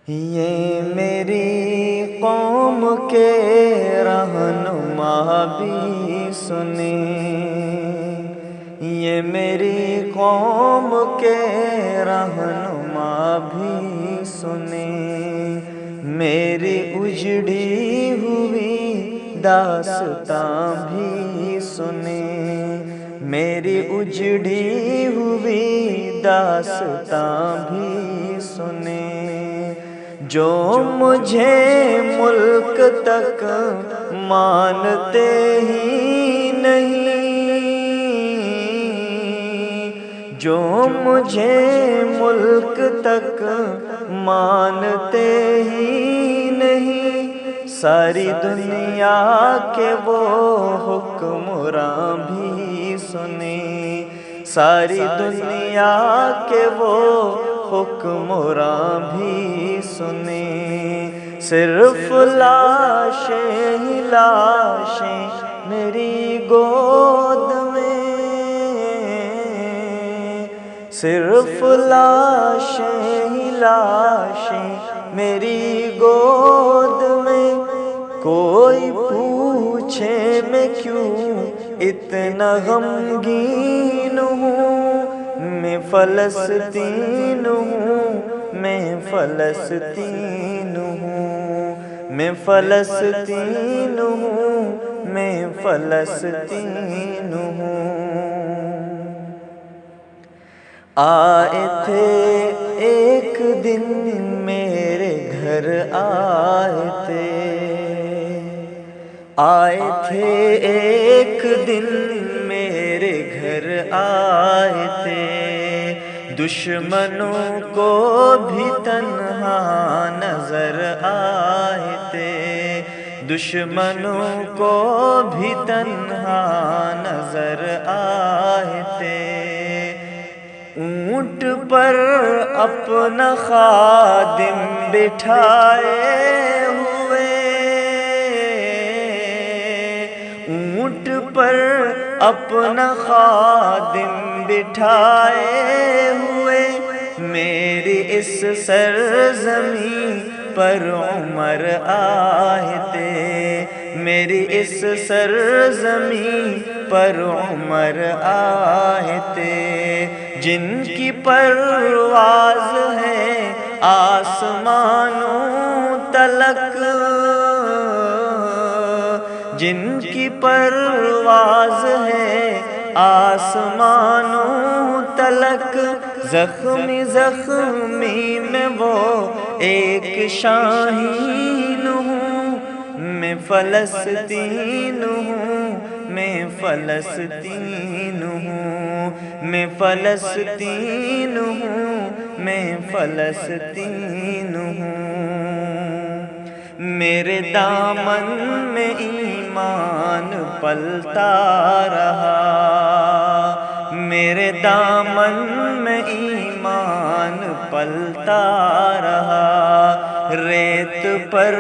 یہ میری قوم کے رہنما بھی سنیں، یہ میری قوم کے رہنما بھی سنیں، میری اجڑی ہوئی داستاں بھی سنیں، میری اجڑی ہوئی داستاں بھی سنیں۔ جو مجھے ملک تک مانتے ہی نہیں، جو مجھے ملک تک مانتے ہی نہیں، ساری دنیا کے وہ حکمراں بھی سنیں، ساری دنیا کے وہ حکمراں بھی سنیں۔ صرف لاشیں ہی لاشیں میری گود میں، صرف لاشیں ہی لاشیں میری گود میں، کوئی پوچھے میں کیوں اتنا غمگین ہوں، میں فلسطین ہوں، میں فلسطین ہوں، میں فلسطین ہوں، میں فلسطین ہوں۔ آئے تھے ایک دن میرے گھر، آئے تھے ایک دن میرے گھر، آئے تھے، دشمنوں کو بھی تنہا نظر آئے تھے، دشمنوں کو بھی تنہا نظر آئے تھے، اونٹ پر اپنا خادم بٹھائے ہوئے، اونٹ پر اپنا خادم بٹھائے ہوئے، میری اس سرزمین پر عمر آئے تھے، میری اس سرزمین پر عمر آئے تھے، جن کی پرواز ہے آسمانوں تلک، جن کی پرواز ہے آسمانوں تلک، زخمی زخمی میں وہ ایک شاہین ہوں، میں فلسطین ہوں، میں فلسطین ہوں، میں فلسطین ہوں، میں فلسطین ہوں۔ میرے دامن میں ایمان پلتا رہا، میرے دامن میں ایمان پلتا رہا، ریت پر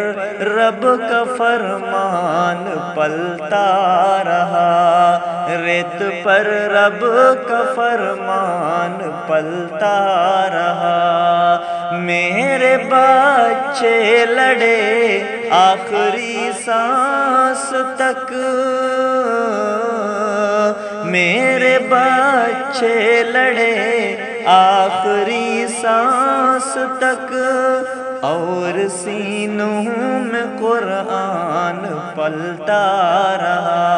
رب کا فرمان پلتا رہا، ریت پر رب کا فرمان پلتا رہا، میرے بچے لڑے آخری سانس تک، میرے بچے لڑے آخری سانس تک، اور سینوں میں قرآن پلتا رہا،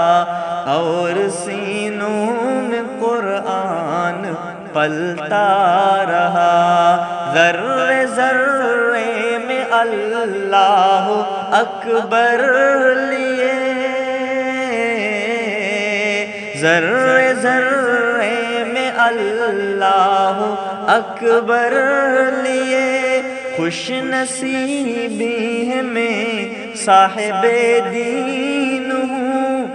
اور سینوں میں قرآن پلتا رہا، ذرے ذرے میں اللہ اکبر لیے، ذرے ذرے میں اللہ اکبر لیے، خوش نصیبی ہے میں صاحب دین ہوں،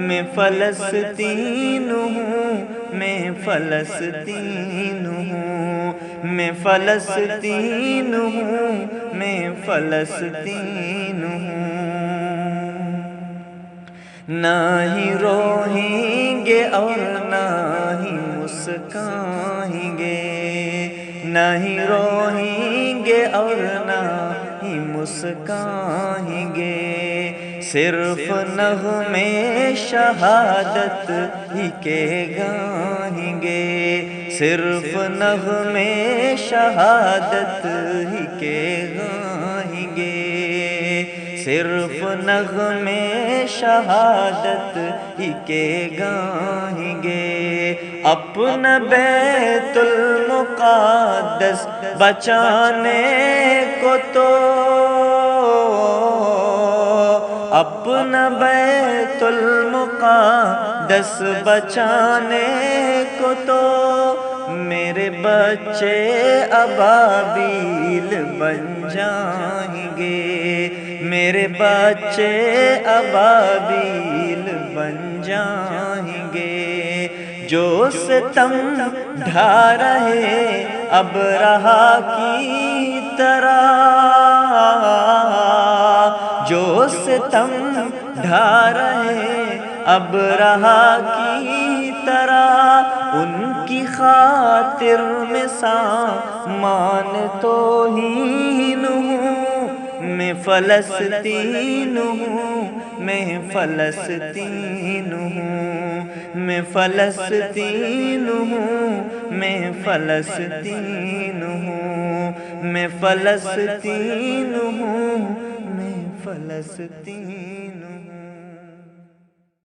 میں فلسطین ہوں، میں فلسطین ہوں، میں فلسطین ہوں، میں فلسطین ہوں۔ نہ ہی روئیں گے اور نہ ہی مسکائیں گے، نہ ہی روئیں گے اور نہ ہی مسکائیں گے، صرف نغمے شہادت ہی کے گائیں گے، صرف نغمے شہادت ہی کے گائیں گے، صرف نغمے شہادت ہی کے گائیں گے۔ اپنا بیت المقدس بچانے کو تو، اپنا بیت المقدس بچانے کو تو میرے بچے ابابیل بن جائیں گے، میرے بچے ابابیل بن جائیں گے۔ جو ستم ڈھا رہے ابرہا کی طرح، جو ستم ڈھا رہے ابرہا کی طرح، ان کی خاطر میں سامان توہین ہوں، میں فلسطین ہوں، میں فلسطین ہوں، میں فلسطین ہوں، میں فلسطین ہوں، میں فلسطین ہوں، میں فلسطین ہوں۔